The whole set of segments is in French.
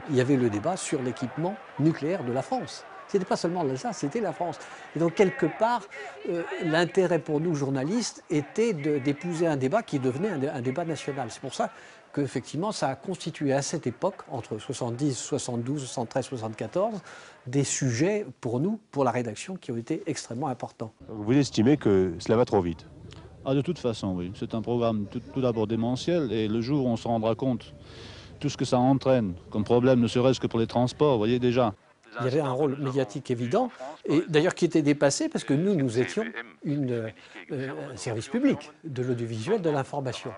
il y avait le débat sur l'équipement nucléaire de la France. Ce n'était pas seulement l'Alsace, c'était la France. Et donc, quelque part, l'intérêt pour nous, journalistes, était d'épouser un débat qui devenait un débat national. C'est pour ça qu'effectivement, ça a constitué à cette époque, entre 70, 72, 73, 74, des sujets pour nous, pour la rédaction, qui ont été extrêmement importants. Vous estimez que cela va trop vite? Ah, de toute façon, oui. C'est un programme tout d'abord démentiel, et le jour où on se rendra compte tout ce que ça entraîne comme problème, ne serait-ce que pour les transports, vous voyez déjà. Il y avait un rôle médiatique évident, et d'ailleurs qui était dépassé parce que nous étions un service public de l'audiovisuel, de l'information.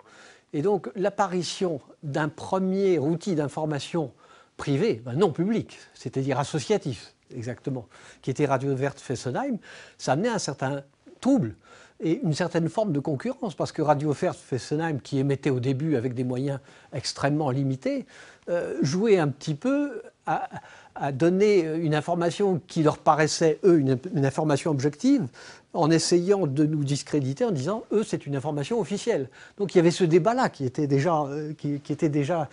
Et donc l'apparition d'un premier outil d'information privé, non public, c'est-à-dire associatif, exactement, qui était Radio Verte Fessenheim, ça amenait un certain trouble et une certaine forme de concurrence, parce que Radio Verte Fessenheim, qui émettait au début avec des moyens extrêmement limités, jouait un petit peu à donner une information qui leur paraissait, eux, une information objective, en essayant de nous discréditer, en disant, eux, c'est une information officielle. Donc il y avait ce débat-là qui était déjà,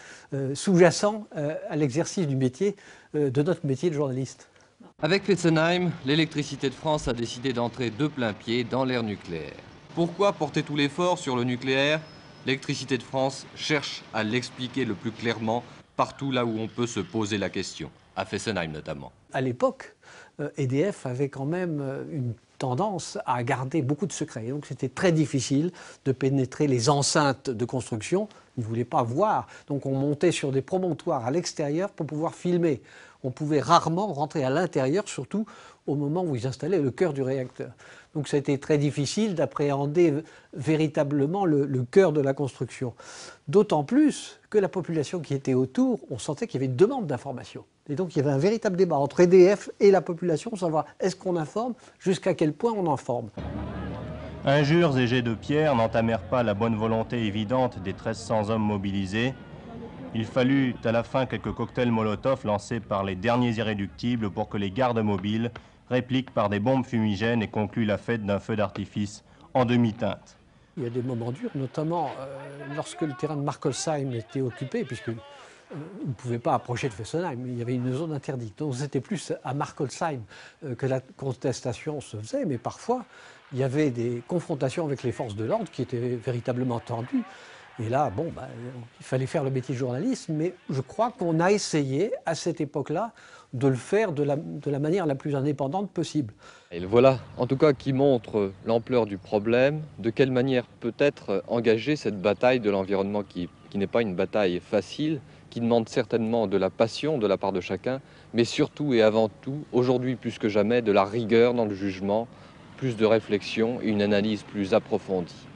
sous-jacent à l'exercice du métier, de notre métier de journaliste. Avec Fessenheim, l'électricité de France a décidé d'entrer de plein pied dans l'ère nucléaire. Pourquoi porter tout l'effort sur le nucléaire? L'électricité de France cherche à l'expliquer le plus clairement partout là où on peut se poser la question, à Fessenheim notamment. À l'époque, EDF avait quand même une tendance à garder beaucoup de secrets. Donc c'était très difficile de pénétrer les enceintes de construction. Ils ne voulaient pas voir. Donc on montait sur des promontoires à l'extérieur pour pouvoir filmer. On pouvait rarement rentrer à l'intérieur, surtout au moment où ils installaient le cœur du réacteur. Donc c'était très difficile d'appréhender véritablement le cœur de la construction. D'autant plus que la population qui était autour, on sentait qu'il y avait une demande d'information. Et donc il y avait un véritable débat entre EDF et la population pour savoir est-ce qu'on informe, jusqu'à quel point on informe. Injures et jets de pierre n'entamèrent pas la bonne volonté évidente des 1300 hommes mobilisés. Il fallut à la fin quelques cocktails Molotov lancés par les derniers irréductibles pour que les gardes mobiles répliquent par des bombes fumigènes et concluent la fête d'un feu d'artifice en demi-teinte. Il y a des moments durs, notamment lorsque le terrain de Markolsheim était occupé, puisque on ne pouvait pas approcher de Fessenheim, il y avait une zone interdite. Donc c'était plus à Markolsheim que la contestation se faisait, mais parfois il y avait des confrontations avec les forces de l'ordre qui étaient véritablement tendues. Et là, il fallait faire le métier de journaliste, mais je crois qu'on a essayé, à cette époque-là, de le faire de la manière la plus indépendante possible. Et voilà, en tout cas, qui montre l'ampleur du problème, de quelle manière peut être engagée cette bataille de l'environnement qui n'est pas une bataille facile, qui demande certainement de la passion de la part de chacun, mais surtout et avant tout, aujourd'hui plus que jamais, de la rigueur dans le jugement, plus de réflexion et une analyse plus approfondie.